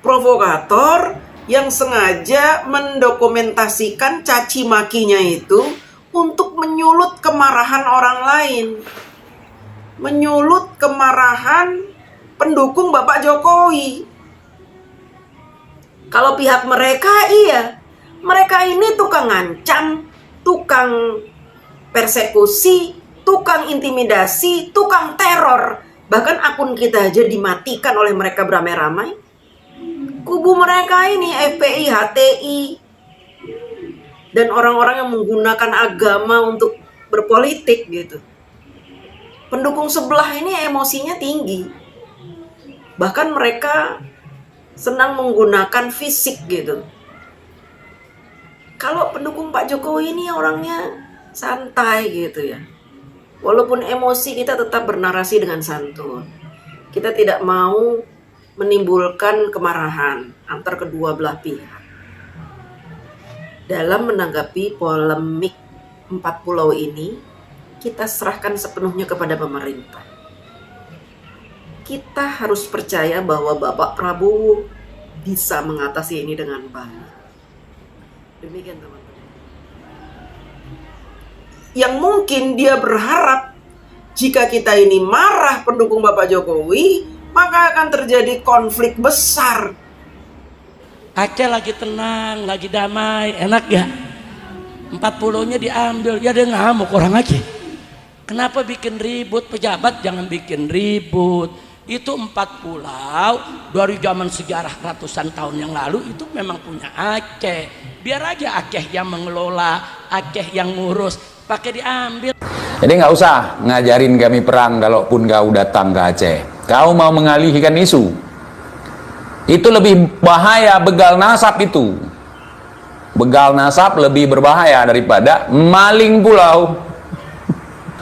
provokator yang sengaja mendokumentasikan caci makinya itu untuk menyulut kemarahan orang lain, menyulut kemarahan pendukung Bapak Jokowi. Kalau pihak mereka, iya, mereka ini tukang ngancam, tukang persekusi, tukang intimidasi, tukang teror. Bahkan akun kita aja dimatikan oleh mereka beramai-ramai. Kubu mereka ini FPI, HTI, dan orang-orang yang menggunakan agama untuk berpolitik gitu. Pendukung sebelah ini emosinya tinggi. Bahkan mereka senang menggunakan fisik gitu. Kalau pendukung Pak Jokowi ini orangnya santai gitu ya. Walaupun emosi, kita tetap bernarasi dengan santun. Kita tidak mau menimbulkan kemarahan antar kedua belah pihak. Dalam menanggapi polemik 4 pulau ini, kita serahkan sepenuhnya kepada pemerintah. Kita harus percaya bahwa Bapak Prabowo bisa mengatasi ini dengan baik. Demikian teman-teman. Yang mungkin dia berharap jika kita ini marah pendukung Bapak Jokowi, maka akan terjadi konflik besar. Aceh lagi tenang, lagi damai, enak ya? 4 pulaunya diambil, ya dia ngamuk orang Aceh. Kenapa bikin ribut? Pejabat jangan bikin ribut. Itu 4 pulau dari zaman sejarah ratusan tahun yang lalu itu memang punya Aceh. Biar aja Aceh yang mengelola, Aceh yang ngurus, pakai diambil. Jadi nggak usah ngajarin kami perang kalaupun kau datang ke Aceh. Kau mau mengalihkan isu. Itu lebih bahaya begal nasab itu. Begal nasab lebih berbahaya daripada maling pulau.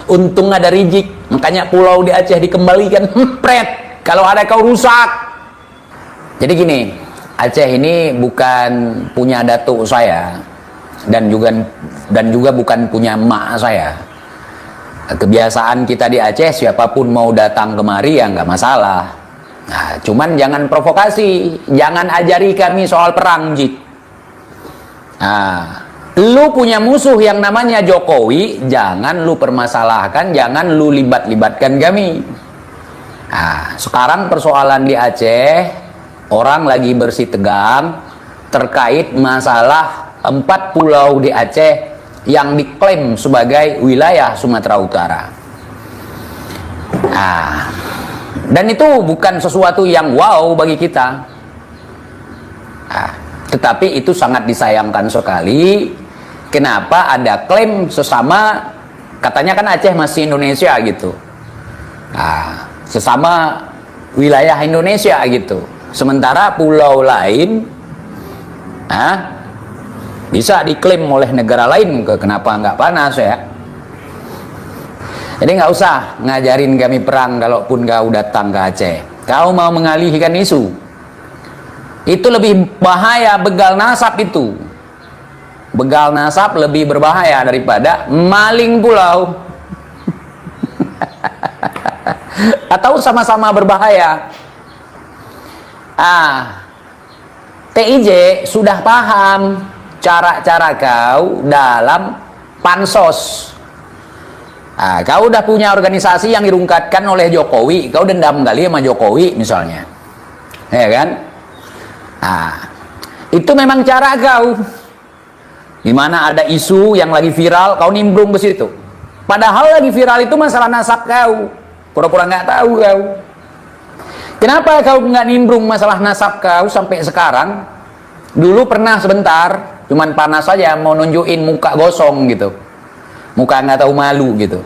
Untung ada rijik, makanya pulau di Aceh dikembalikan. Pret, kalau ada kau rusak. Jadi gini, Aceh ini bukan punya datuk saya dan juga bukan punya emak saya. Kebiasaan kita di Aceh, siapapun mau datang kemari ya nggak masalah. Nah, cuman jangan provokasi, jangan ajari kami soal perang, Jik. Nah, lu punya musuh yang namanya Jokowi, jangan lu permasalahkan, jangan lu libatkan kami. Nah, sekarang persoalan di Aceh, orang lagi bersih tegang terkait masalah 4 pulau di Aceh yang diklaim sebagai wilayah Sumatera Utara. Nah, dan itu bukan sesuatu yang wow bagi kita. Nah, tetapi itu sangat disayangkan sekali. Kenapa ada klaim sesama, katanya kan Aceh masih Indonesia gitu. Nah, sesama wilayah Indonesia gitu. Sementara pulau lain, bisa diklaim oleh negara lain, kenapa nggak panas ya? Jadi nggak usah ngajarin kami perang kalaupun kau datang ke Aceh. Kau mau mengalihkan isu. Itu lebih bahaya begal nasab itu. Begal nasab lebih berbahaya daripada maling pulau. Atau sama-sama berbahaya. TIJ sudah paham cara-cara kau dalam pansos. Kau udah punya organisasi yang dirungkatkan oleh Jokowi, kau dendam kali sama Jokowi misalnya, ya kan? Itu memang cara kau. Dimana ada isu yang lagi viral, kau nimbrung ke situ. Padahal lagi viral itu masalah nasab kau. Pura-pura nggak tahu kau. Kenapa kau nggak nimbrung masalah nasab kau sampai sekarang? Dulu pernah sebentar, cuman panas saja mau nunjukin muka gosong gitu, muka nggak tahu malu gitu.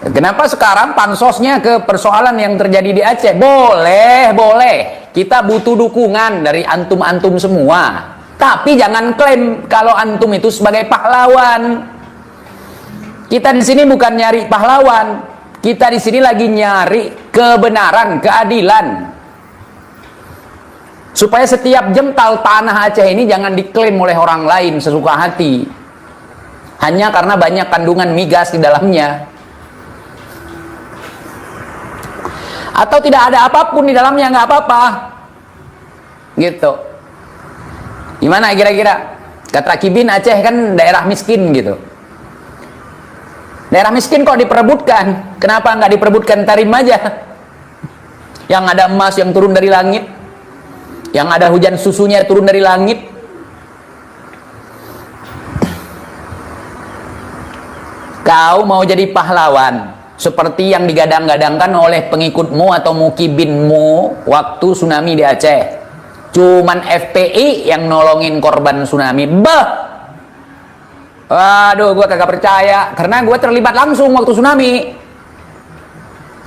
Kenapa sekarang pansosnya ke persoalan yang terjadi di Aceh? Boleh, kita butuh dukungan dari antum-antum semua, tapi jangan klaim kalau antum itu sebagai pahlawan. Kita di sini bukan nyari pahlawan, kita di sini lagi nyari kebenaran, keadilan. Supaya setiap jengkal tanah Aceh ini jangan diklaim oleh orang lain sesuka hati. Hanya karena banyak kandungan migas di dalamnya. Atau tidak ada apapun di dalamnya, nggak apa-apa. gitu. Gimana kira-kira? Kata Kibin, Aceh kan daerah miskin gitu. Daerah miskin kok diperebutkan? Kenapa nggak diperebutkan Tarim aja? Yang ada emas yang turun dari langit, yang ada hujan susunya turun dari langit. Kau mau jadi pahlawan seperti yang digadang-gadangkan oleh pengikutmu atau mukibinmu waktu tsunami di Aceh. Cuman FPI yang nolongin korban tsunami. Waduh, gue kagak percaya karena gue terlibat langsung waktu tsunami.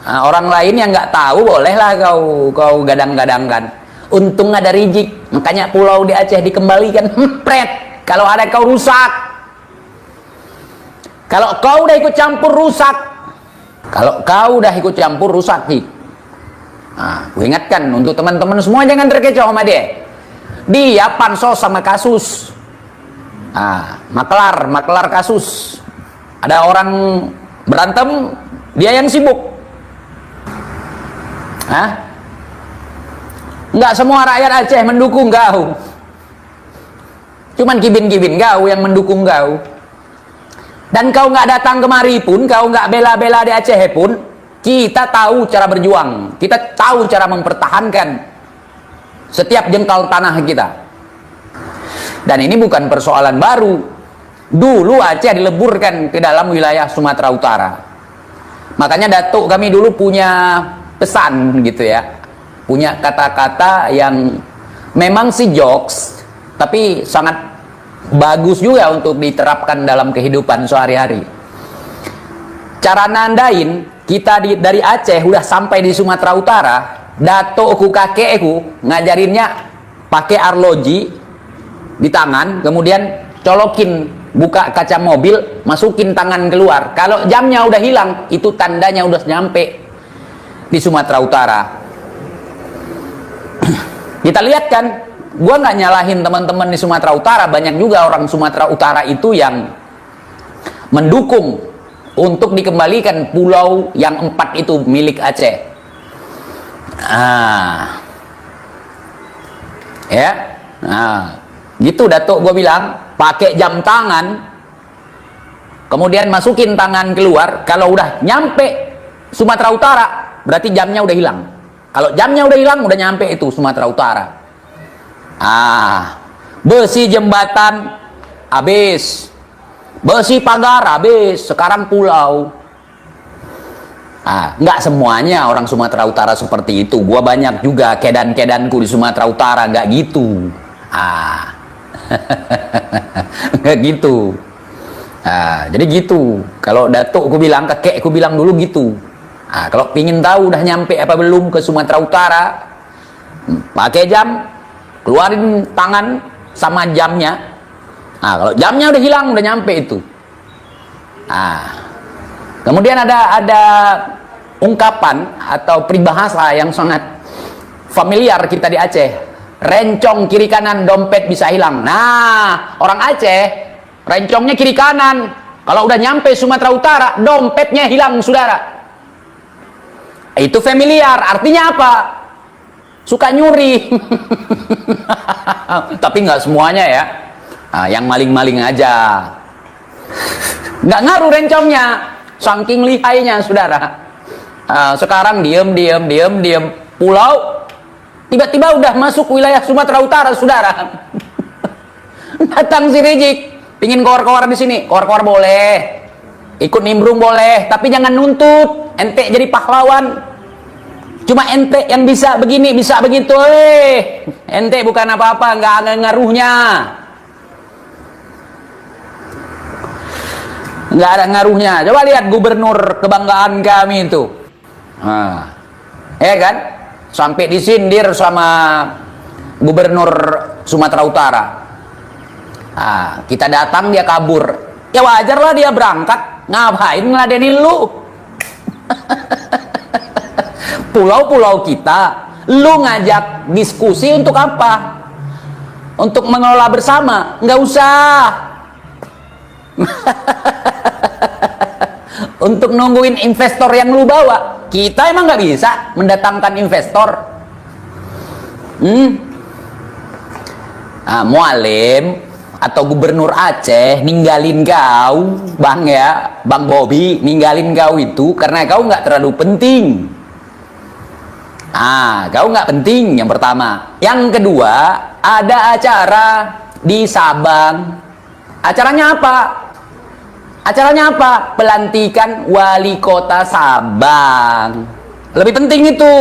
Nah, orang lain yang nggak tahu bolehlah kau gadang-gadangkan. Untung ada rizik, makanya pulau di Aceh dikembalikan. Pret, kalau ada kau rusak. Kalau kau udah ikut campur rusak. Kalau kau udah ikut campur rusak sih. Nah, gue ingatkan untuk teman-teman semua jangan terkecoh sama dia. Dia pansos sama kasus. Nah, maklar kasus. Ada orang berantem, dia yang sibuk. Hah? Nggak semua rakyat Aceh mendukung kau. Cuman kibin-kibin kau yang mendukung kau. Dan kau nggak datang kemari pun, kau nggak bela-bela di Aceh pun, kita tahu cara berjuang, kita tahu cara mempertahankan setiap jengkal tanah kita. Dan ini bukan persoalan baru. Dulu Aceh dileburkan ke dalam wilayah Sumatera Utara. Makanya Datuk kami dulu punya pesan gitu ya, punya kata-kata yang memang sih jokes, tapi sangat bagus juga untuk diterapkan dalam kehidupan sehari-hari. Cara nandain kita dari Aceh udah sampai di Sumatera Utara, datukku kakekku ngajarinnya pakai arloji di tangan, kemudian colokin, buka kaca mobil, masukin tangan keluar. Kalau jamnya udah hilang, itu tandanya udah nyampe di Sumatera Utara. Kita lihat kan, gua nggak nyalahin teman-teman di Sumatera Utara, banyak juga orang Sumatera Utara itu yang mendukung untuk dikembalikan pulau yang 4 itu milik Aceh. Ya, gitu Datuk gue bilang, pakai jam tangan, kemudian masukin tangan keluar. Kalau udah nyampe Sumatera Utara, berarti jamnya udah hilang. Kalau jamnya udah hilang, udah nyampe itu Sumatera Utara. Besi jembatan habis, besi pagar habis, sekarang pulau. Nggak semuanya orang Sumatera Utara seperti itu. Gua banyak juga kedan-kedanku di Sumatera Utara nggak gitu. Nggak gitu. Jadi gitu. Kalau Datuk ku bilang, kakek ku bilang dulu gitu. Kalau pingin tahu udah nyampe apa belum ke Sumatera Utara, pakai jam, keluarin tangan sama jamnya. Kalau jamnya udah hilang, udah nyampe itu. Kemudian ada ungkapan atau peribahasa yang sangat familiar kita di Aceh. Rencong kiri kanan, dompet bisa hilang. Nah, orang Aceh rencongnya kiri kanan. Kalau udah nyampe Sumatera Utara, dompetnya hilang, saudara. Itu familiar, artinya apa? Suka nyuri. Tapi nggak semuanya ya. Yang maling-maling aja. Nggak ngaruh rencongnya, saking lihainya, saudara. Sekarang diem, pulau, tiba-tiba udah masuk wilayah Sumatera Utara, saudara. Datang si Rizik, pingin kowar-kowar di sini, kowar-kowar boleh, ikut nimbrung boleh, tapi jangan nuntut ente jadi pahlawan. Cuma ente yang bisa begini, bisa begitu. Ente bukan apa-apa, nggak ada ngaruhnya. Nggak ada ngaruhnya. Coba lihat gubernur kebanggaan kami itu. Ya kan? Sampai disindir sama gubernur Sumatera Utara. Kita datang, dia kabur. Ya wajar lah dia berangkat. Ngapain ngeladenin lu? Pulau-pulau kita, lu ngajak diskusi untuk apa? Untuk mengelola bersama? Nggak usah. Untuk nungguin investor yang lu bawa, kita emang nggak bisa mendatangkan investor. Mualim atau gubernur Aceh ninggalin kau, bang ya, bang Bobby, ninggalin kau itu karena kau nggak terlalu penting. Kau nggak penting, yang pertama. Yang kedua, ada acara di Sabang. Acaranya apa? Acaranya apa? Pelantikan wali kota Sabang. Lebih penting itu.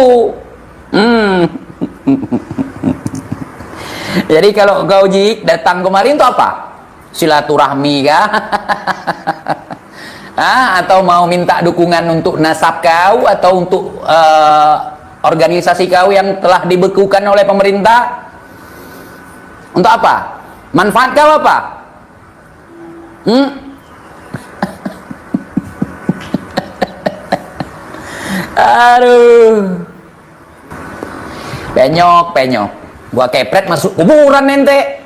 Jadi kalau kau Jik datang kemarin itu apa? Silaturahmi kah? Atau mau minta dukungan untuk nasab kau atau untuk organisasi kau yang telah dibekukan oleh pemerintah? Untuk apa? Manfaat kau apa? Aduh. Penyok. Gua kepret masuk kuburan ente.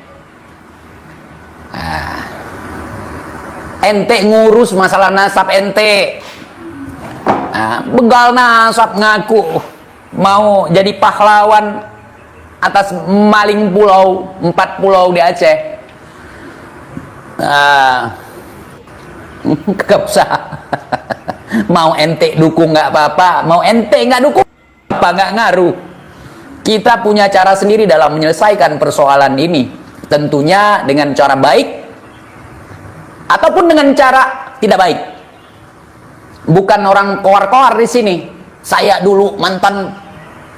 Ente ngurus masalah nasab ente. Begal nasab ngaku mau jadi pahlawan atas maling pulau, 4 pulau di Aceh. Gak usah. Mau ente dukung nggak apa-apa, mau ente nggak dukung apa nggak ngaruh. Kita punya cara sendiri dalam menyelesaikan persoalan ini, tentunya dengan cara baik ataupun dengan cara tidak baik. Bukan orang koar-koar di sini. Saya dulu mantan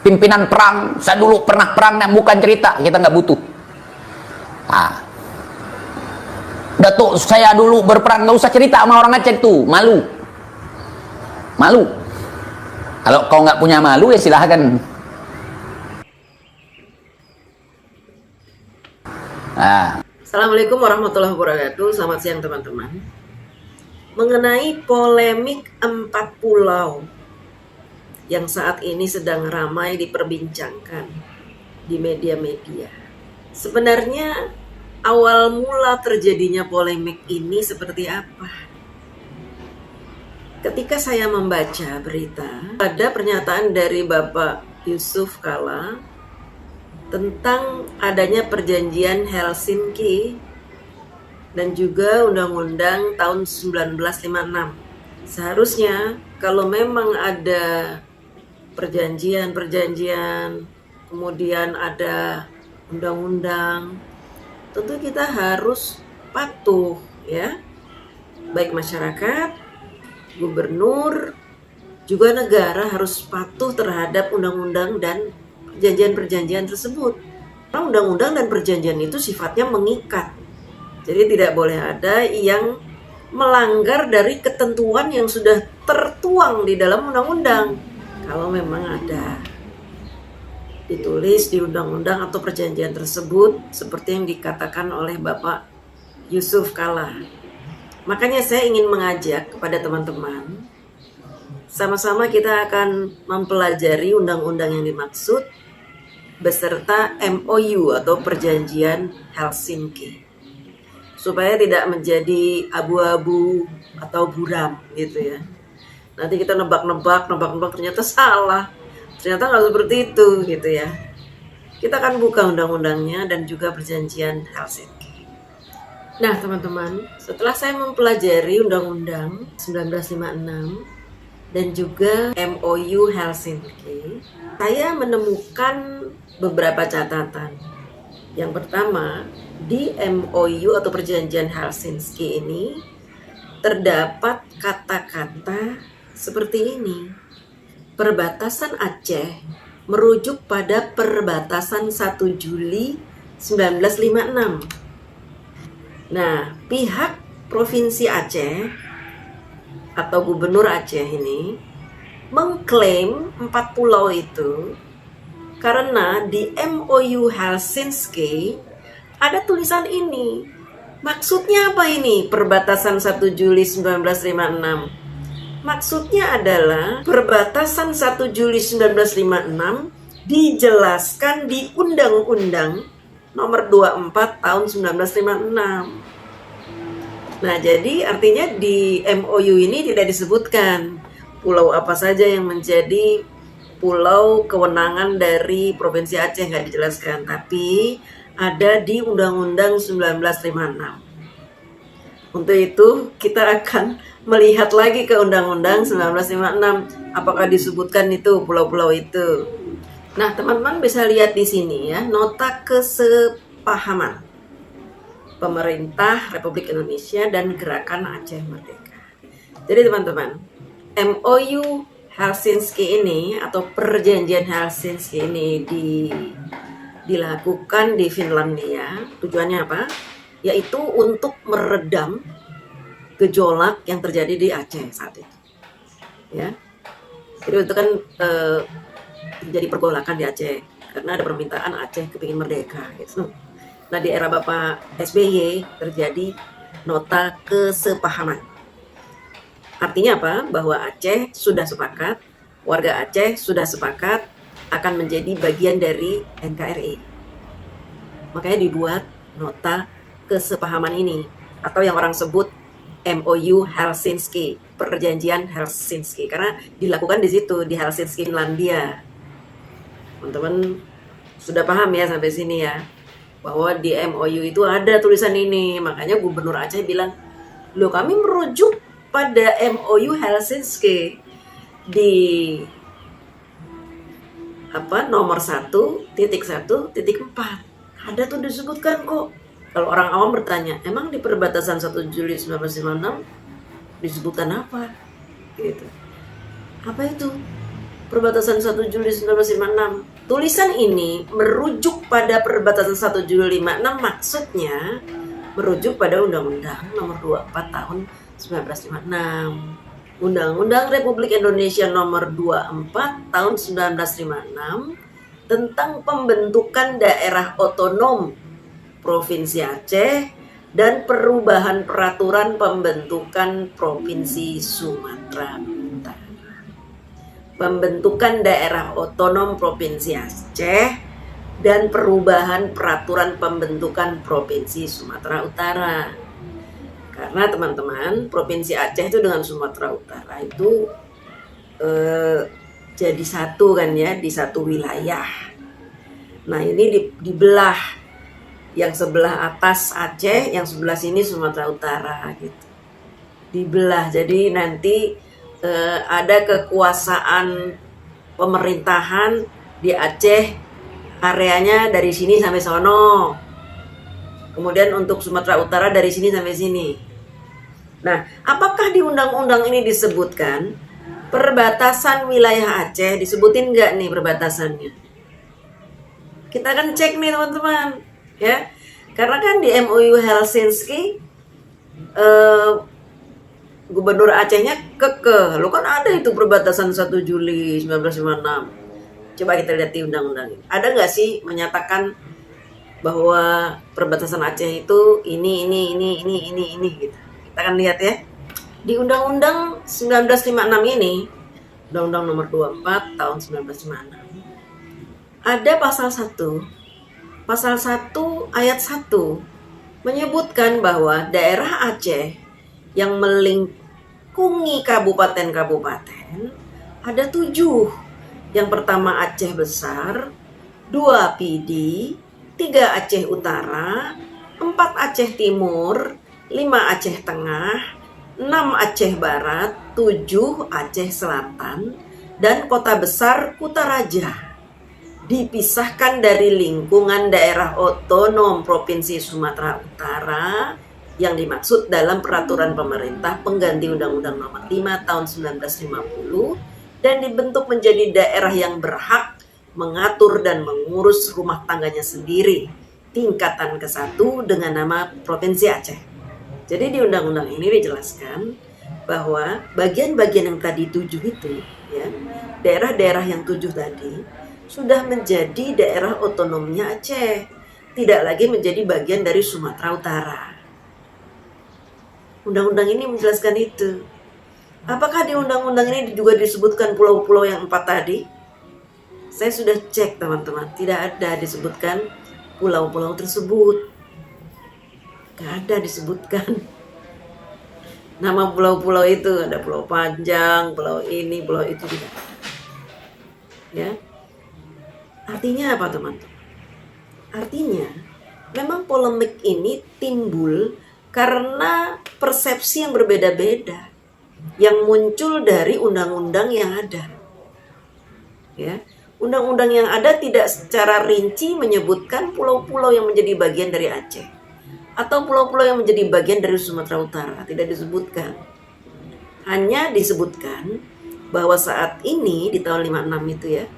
pimpinan perang, saya dulu pernah perang, bukan cerita, kita nggak butuh. Datuk saya dulu berperang, nggak usah cerita sama orang Aceh tuh, malu. Kalau kau nggak punya malu ya silahkan. Assalamualaikum warahmatullahi wabarakatuh. Selamat siang teman-teman. Mengenai polemik 4 pulau yang saat ini sedang ramai diperbincangkan di media-media. Sebenarnya awal mula terjadinya polemik ini seperti apa? Ketika saya membaca berita, ada pernyataan dari Bapak Yusuf Kala tentang adanya perjanjian Helsinki dan juga Undang-Undang tahun 1956. Seharusnya kalau memang ada perjanjian, kemudian ada undang-undang, tentu kita harus patuh ya. Baik masyarakat, gubernur, juga negara harus patuh terhadap undang-undang dan perjanjian-perjanjian tersebut. Karena undang-undang dan perjanjian itu sifatnya mengikat. Jadi tidak boleh ada yang melanggar dari ketentuan yang sudah tertuang di dalam undang-undang. Kalau memang ada ditulis di undang-undang atau perjanjian tersebut seperti yang dikatakan oleh Bapak Yusuf Kala. Makanya saya ingin mengajak kepada teman-teman, sama-sama kita akan mempelajari undang-undang yang dimaksud beserta MOU atau perjanjian Helsinki, supaya tidak menjadi abu-abu atau buram gitu ya. Nanti kita nebak-nebak ternyata salah, ternyata nggak seperti itu gitu ya. Kita akan buka undang-undangnya dan juga perjanjian Helsinki. Nah teman-teman, setelah saya mempelajari Undang-Undang 1956 dan juga MOU Helsinki, saya menemukan beberapa catatan. Yang pertama, di MOU atau perjanjian Helsinki ini terdapat kata-kata seperti ini. Perbatasan Aceh merujuk pada perbatasan 1 Juli 1956. Nah, pihak Provinsi Aceh atau Gubernur Aceh ini mengklaim 4 pulau itu karena di MOU Helsinki ada tulisan ini. Maksudnya apa ini? Perbatasan 1 Juli 1956. Maksudnya adalah perbatasan 1 Juli 1956 dijelaskan di Undang-Undang nomor 24 tahun 1956. Nah, jadi artinya di MOU ini tidak disebutkan pulau apa saja yang menjadi pulau kewenangan dari Provinsi Aceh, nggak dijelaskan. Tapi ada di Undang-Undang 1956. Untuk itu kita akan melihat lagi ke Undang-Undang 1956, apakah disebutkan itu pulau-pulau itu. Nah, teman-teman bisa lihat di sini ya, nota kesepahaman pemerintah Republik Indonesia dan Gerakan Aceh Merdeka. Jadi teman-teman, MOU Helsinki ini atau perjanjian Helsinki ini dilakukan di Finlandia. Tujuannya apa? Yaitu untuk meredam gejolak yang terjadi di Aceh saat itu. Ya, jadi itu kan terjadi pergolakan di Aceh karena ada permintaan Aceh kepingin merdeka. Gitu. Nah, di era Bapak SBY terjadi nota kesepahaman. Artinya apa? Bahwa Aceh sudah sepakat, warga Aceh sudah sepakat akan menjadi bagian dari NKRI. Makanya dibuat nota kesepahaman ini, atau yang orang sebut MOU Helsinki, perjanjian Helsinki, karena dilakukan di situ, di Helsinki, Finlandia. Teman-teman sudah paham ya sampai sini ya, bahwa di MOU itu ada tulisan ini. Makanya Gubernur Aceh bilang, loh kami merujuk pada MOU Helsinki di nomor 1.1.4. Ada tuh disebutkan kok. Kalau orang awam bertanya, emang di perbatasan 1 Juli 1956 disebutkan apa? Gitu. Apa itu? Perbatasan 1 Juli 1956. Tulisan ini merujuk pada perbatasan 1 Juli 56, maksudnya merujuk pada Undang-Undang Nomor 24 Tahun 1956. Undang-Undang Republik Indonesia Nomor 24 Tahun 1956 tentang pembentukan daerah otonom Provinsi Aceh dan perubahan peraturan pembentukan Provinsi Sumatera Utara. Pembentukan daerah otonom Provinsi Aceh dan perubahan peraturan pembentukan Provinsi Sumatera Utara. Karena teman-teman, Provinsi Aceh itu dengan Sumatera Utara itu jadi satu kan ya, di satu wilayah. Nah, ini dibelah. Yang sebelah atas Aceh, yang sebelah sini Sumatera Utara gitu. Dibelah. Jadi nanti ada kekuasaan pemerintahan di Aceh, areanya dari sini sampai sono. Kemudian untuk Sumatera Utara dari sini sampai sini. Nah, apakah di undang-undang ini disebutkan perbatasan wilayah Aceh? Disebutin nggak nih perbatasannya? Kita akan cek nih teman-teman. Ya, karena kan di MOU Helsinki Gubernur Acehnya kekeh. Lo kan ada itu perbatasan 1 Juli 1956. Coba kita lihat di undang-undang ini. Ada nggak sih menyatakan bahwa perbatasan Aceh itu ini gitu. Kita akan lihat ya. Di Undang-Undang 1956 ini, Undang-Undang Nomor 24 Tahun 1956, ada pasal 1. Pasal 1 ayat 1 menyebutkan bahwa daerah Aceh yang melingkungi kabupaten-kabupaten ada 7. Yang pertama Aceh Besar, 2 Pidi, 3 Aceh Utara, 4 Aceh Timur, 5 Aceh Tengah, 6 Aceh Barat, 7 Aceh Selatan, dan kota besar Kutaraja. Dipisahkan dari lingkungan daerah otonom Provinsi Sumatera Utara yang dimaksud dalam peraturan pemerintah pengganti Undang-Undang Nomor 5 Tahun 1950 dan dibentuk menjadi daerah yang berhak mengatur dan mengurus rumah tangganya sendiri, tingkatan ke-1 dengan nama Provinsi Aceh. Jadi di undang-undang ini dijelaskan bahwa bagian-bagian yang tadi 7 itu, ya, daerah-daerah yang 7 tadi sudah menjadi daerah otonomnya Aceh, tidak lagi menjadi bagian dari Sumatera Utara. Undang-undang ini menjelaskan itu. Apakah di undang-undang ini juga disebutkan pulau-pulau yang 4 tadi? Saya sudah cek teman-teman, tidak ada disebutkan pulau-pulau tersebut. Tidak ada disebutkan nama pulau-pulau itu. Ada Pulau Panjang, pulau ini, pulau itu, tidak. Ya. Artinya apa teman-teman? Artinya Memang polemik ini timbul karena persepsi yang berbeda-beda yang muncul dari undang-undang yang ada. Ya, undang-undang yang ada tidak secara rinci menyebutkan pulau-pulau yang menjadi bagian dari Aceh atau pulau-pulau yang menjadi bagian dari Sumatera Utara, tidak disebutkan. Hanya disebutkan bahwa saat ini di tahun 56 itu ya,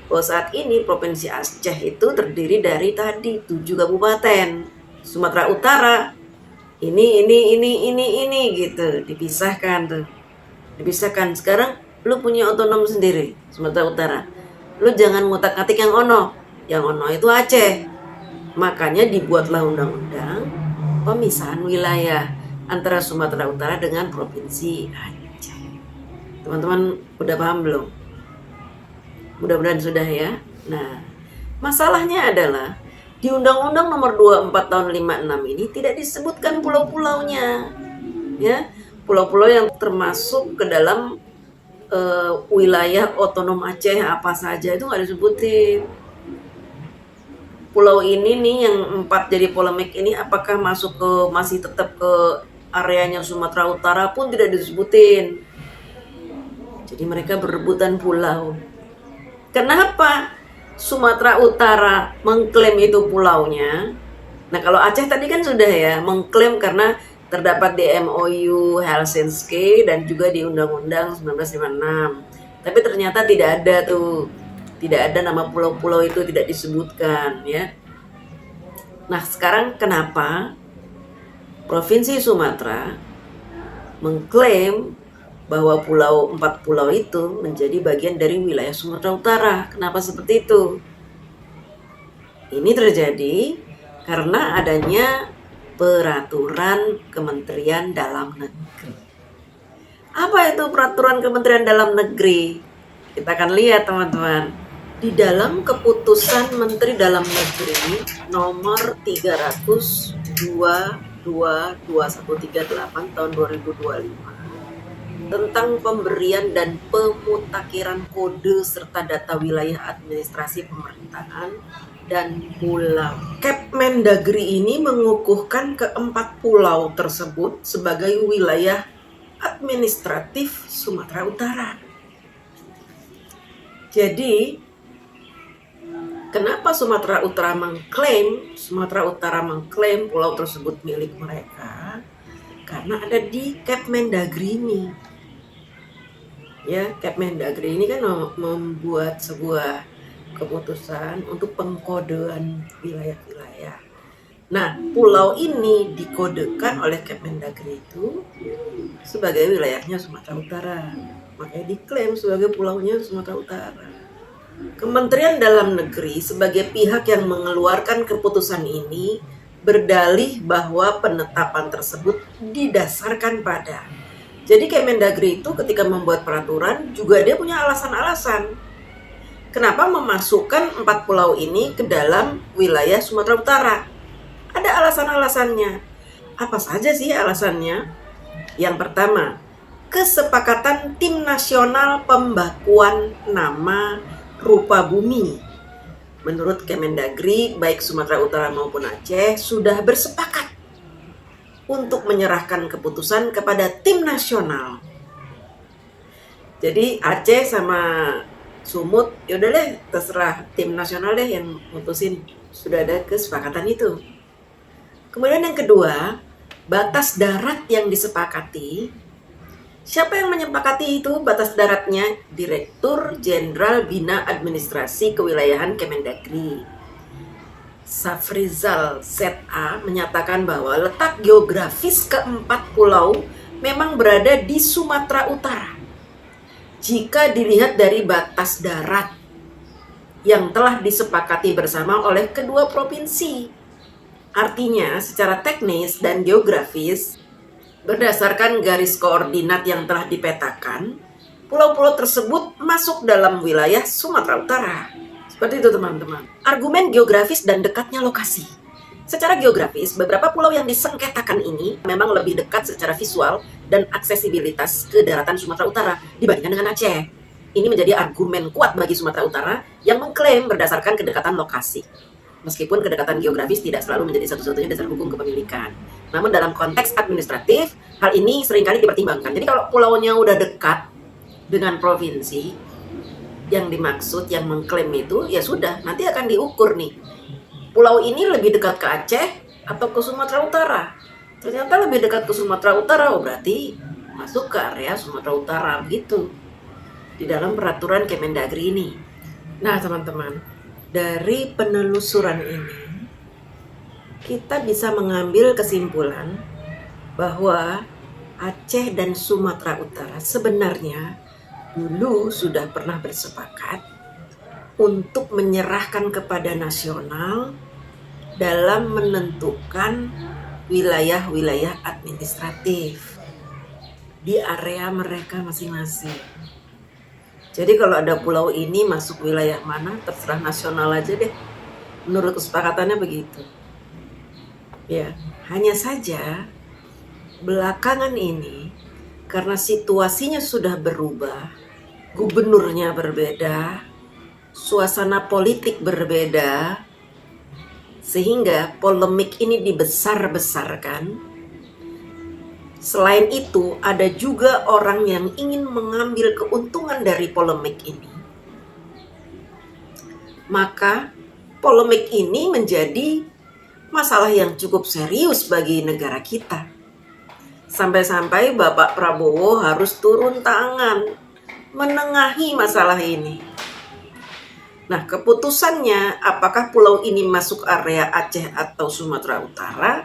bahwa saat ini Provinsi Aceh itu terdiri dari tadi 7 kabupaten. Sumatera Utara ini gitu, dipisahkan tuh. Dipisahkan. Sekarang lu punya otonom sendiri, Sumatera Utara. Lu jangan ngutak-ngatik yang ono itu Aceh. Makanya dibuatlah undang-undang pemisahan wilayah antara Sumatera Utara dengan Provinsi Aceh. Teman-teman udah paham belum? Mudah-mudahan sudah ya. Nah, masalahnya adalah di Undang-Undang Nomor 24 Tahun 56 ini tidak disebutkan pulau-pulaunya. Ya, pulau-pulau yang termasuk ke dalam wilayah otonom Aceh apa saja itu nggak disebutin. Pulau ini nih yang 4 jadi polemik ini apakah masih tetap ke areanya Sumatera Utara pun tidak disebutin. Jadi mereka berebutan pulau. Kenapa Sumatera Utara mengklaim itu pulaunya? Nah, kalau Aceh tadi kan sudah ya mengklaim karena terdapat di MOU Helsinki dan juga di Undang-Undang 1956. Tapi ternyata tidak ada tuh. Tidak ada nama pulau-pulau itu, tidak disebutkan ya. Nah, sekarang kenapa Provinsi Sumatera mengklaim bahwa 4 pulau itu menjadi bagian dari wilayah Sumatera Utara? Kenapa seperti itu? Ini terjadi karena adanya peraturan Kementerian Dalam Negeri. Apa itu peraturan Kementerian Dalam Negeri? Kita akan lihat teman-teman. Di dalam keputusan Menteri Dalam Negeri nomor 302/2138 tahun 2025 tentang pemberian dan pemutakhiran kode serta data wilayah administrasi pemerintahan dan pulau. Kepmendagri ini mengukuhkan keempat pulau tersebut sebagai wilayah administratif Sumatera Utara. Jadi, kenapa Sumatera Utara mengklaim pulau tersebut milik mereka? Karena ada di Kepmendagri ini. Ya, Kepmendagri ini kan membuat sebuah keputusan untuk pengkodean wilayah-wilayah. Nah, pulau ini dikodekan oleh Kepmendagri itu sebagai wilayahnya Sumatera Utara. Makanya diklaim sebagai pulaunya Sumatera Utara. Kementerian Dalam Negeri sebagai pihak yang mengeluarkan keputusan ini berdalih bahwa penetapan tersebut didasarkan pada. Jadi Kemendagri itu ketika membuat peraturan juga dia punya alasan-alasan. Kenapa memasukkan 4 pulau ini ke dalam wilayah Sumatera Utara? Ada alasan-alasannya. Apa saja sih alasannya? Yang pertama, kesepakatan Tim Nasional Pembakuan Nama Rupa Bumi. Menurut Kemendagri, baik Sumatera Utara maupun Aceh sudah bersepakat untuk menyerahkan keputusan kepada tim nasional. Jadi Aceh sama Sumut, yaudah deh terserah tim nasional deh yang mutusin, sudah ada kesepakatan itu. Kemudian yang kedua, batas darat yang disepakati. Siapa yang menyepakati itu batas daratnya? Direktur Jenderal Bina Administrasi Kewilayahan Kemendagri. Safrizal ZA menyatakan bahwa letak geografis keempat pulau memang berada di Sumatera Utara. Jika dilihat dari batas darat yang telah disepakati bersama oleh kedua provinsi. Artinya secara teknis dan geografis, berdasarkan garis koordinat yang telah dipetakan, pulau-pulau tersebut masuk dalam wilayah Sumatera Utara. Seperti itu teman-teman. Argumen geografis dan dekatnya lokasi. Secara geografis, beberapa pulau yang disengketakan ini memang lebih dekat secara visual dan aksesibilitas ke daratan Sumatera Utara dibandingkan dengan Aceh. Ini menjadi argumen kuat bagi Sumatera Utara yang mengklaim berdasarkan kedekatan lokasi. Meskipun kedekatan geografis tidak selalu menjadi satu-satunya dasar hukum kepemilikan. Namun dalam konteks administratif, hal ini seringkali dipertimbangkan. Jadi kalau pulaunya udah dekat dengan provinsi, yang dimaksud, yang mengklaim itu, ya sudah, nanti akan diukur nih. Pulau ini lebih dekat ke Aceh atau ke Sumatera Utara? Ternyata lebih dekat ke Sumatera Utara, oh berarti masuk ke area Sumatera Utara, begitu. Di dalam peraturan Kemendagri ini. Nah teman-teman, dari penelusuran ini, kita bisa mengambil kesimpulan bahwa Aceh dan Sumatera Utara sebenarnya dulu sudah pernah bersepakat untuk menyerahkan kepada nasional dalam menentukan wilayah-wilayah administratif di area mereka masing-masing. Jadi kalau ada pulau ini masuk wilayah mana, terserah nasional aja deh. Menurut kesepakatannya begitu. Ya, hanya saja belakangan ini karena situasinya sudah berubah, gubernurnya berbeda, suasana politik berbeda, sehingga polemik ini dibesar-besarkan. Selain itu, ada juga orang yang ingin mengambil keuntungan dari polemik ini. Maka, polemik ini menjadi masalah yang cukup serius bagi negara kita. Sampai-sampai Bapak Prabowo harus turun tangan menengahi masalah ini. Nah, keputusannya apakah pulau ini masuk area Aceh atau Sumatera Utara,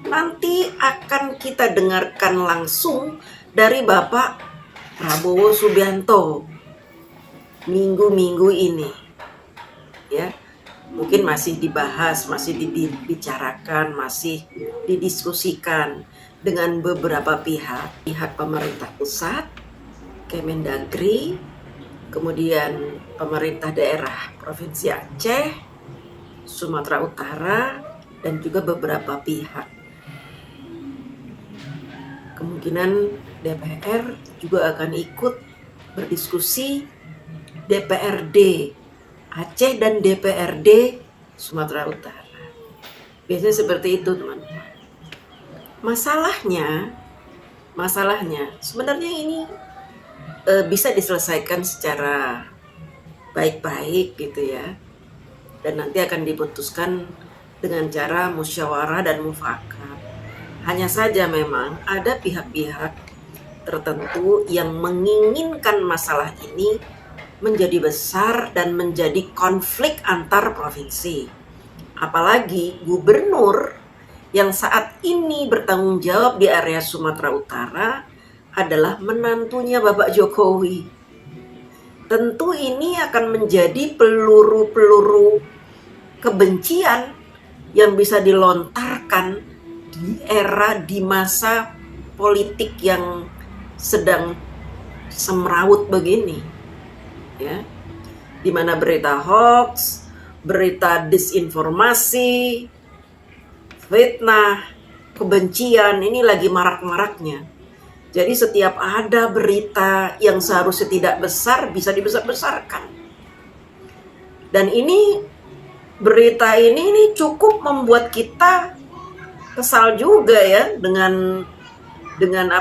nanti akan kita dengarkan langsung dari Bapak Prabowo Subianto minggu-minggu ini. Ya, mungkin masih dibahas, masih dibicarakan, masih didiskusikan dengan beberapa pihak pemerintah pusat, Kemendagri, kemudian pemerintah daerah Provinsi Aceh, Sumatera Utara, dan juga beberapa pihak. Kemungkinan DPR juga akan ikut berdiskusi, DPRD Aceh dan DPRD Sumatera Utara. Biasanya seperti itu, teman-teman. Masalahnya sebenarnya ini bisa diselesaikan secara baik-baik gitu ya. Dan nanti akan diputuskan dengan cara musyawarah dan mufakat. Hanya saja memang ada pihak-pihak tertentu yang menginginkan masalah ini menjadi besar dan menjadi konflik antar provinsi. Apalagi gubernur yang saat ini bertanggung jawab di area Sumatera Utara adalah menantunya Bapak Jokowi. Tentu ini akan menjadi peluru-peluru kebencian yang bisa dilontarkan di masa politik yang sedang semrawut begini, ya, di mana berita hoax, berita disinformasi, fitnah, kebencian ini lagi marak-maraknya. Jadi setiap ada berita yang seharusnya tidak besar bisa dibesar-besarkan. Dan ini berita ini cukup membuat kita kesal juga ya dengan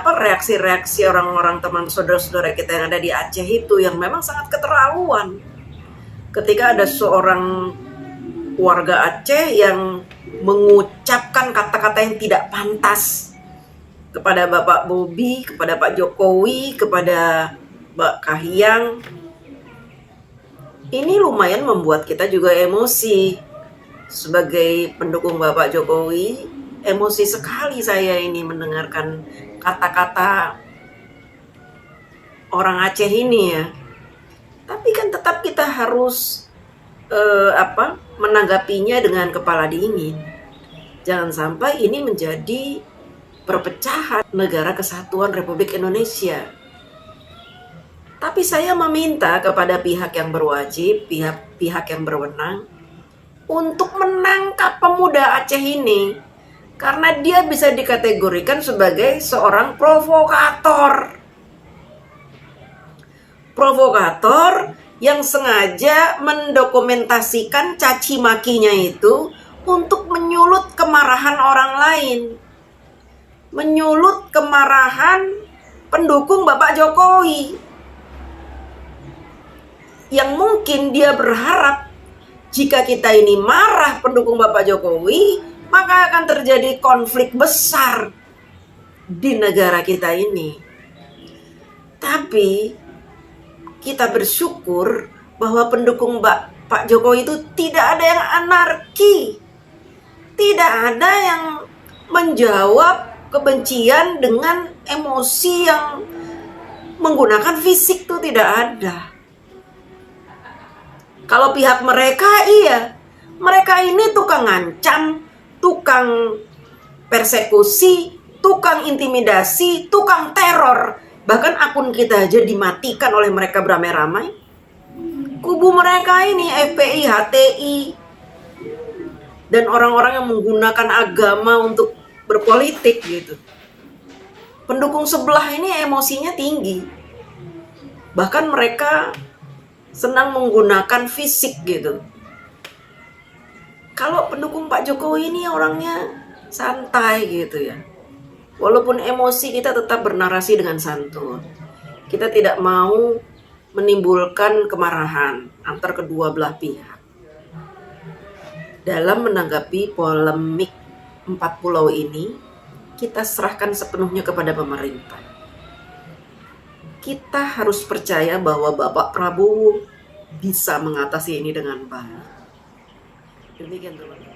reaksi-reaksi orang-orang teman saudara-saudara kita yang ada di Aceh itu yang memang sangat keterlaluan. Ketika ada seorang warga Aceh yang mengucapkan kata-kata yang tidak pantas kepada Bapak Bobi, kepada Pak Jokowi, kepada Mbak Kahiyang, ini lumayan membuat kita juga emosi. Sebagai pendukung Bapak Jokowi, emosi sekali saya ini mendengarkan kata-kata orang Aceh ini ya. Tapi kan tetap kita harus menanggapinya dengan kepala dingin. Jangan sampai ini menjadi perpecahan negara kesatuan Republik Indonesia. Tapi saya meminta kepada pihak yang berwajib, pihak yang berwenang untuk menangkap pemuda Aceh ini. Karena dia bisa dikategorikan sebagai seorang provokator. Provokator yang sengaja mendokumentasikan caci makinya itu untuk menyulut kemarahan orang lain, menyulut kemarahan pendukung Bapak Jokowi, yang mungkin dia berharap jika kita ini marah pendukung Bapak Jokowi, maka akan terjadi konflik besar di negara kita ini. Tapi kita bersyukur bahwa pendukung Pak Jokowi itu tidak ada yang anarki, tidak ada yang menjawab kebencian dengan emosi yang menggunakan fisik, itu tidak ada. Kalau pihak mereka, iya, mereka ini tukang ngancam, tukang persekusi, tukang intimidasi, tukang teror. Bahkan akun kita aja dimatikan oleh mereka beramai-ramai. Kubu mereka ini FPI, HTI, dan orang-orang yang menggunakan agama untuk berpolitik gitu. Pendukung sebelah ini emosinya tinggi. Bahkan mereka senang menggunakan fisik gitu. Kalau pendukung Pak Jokowi ini orangnya santai gitu ya. Walaupun emosi, kita tetap bernarasi dengan santun. Kita tidak mau menimbulkan kemarahan antar kedua belah pihak. Dalam menanggapi polemik 4 pulau ini, kita serahkan sepenuhnya kepada pemerintah. Kita harus percaya bahwa Bapak Prabowo bisa mengatasi ini dengan baik. Demikian teman-teman.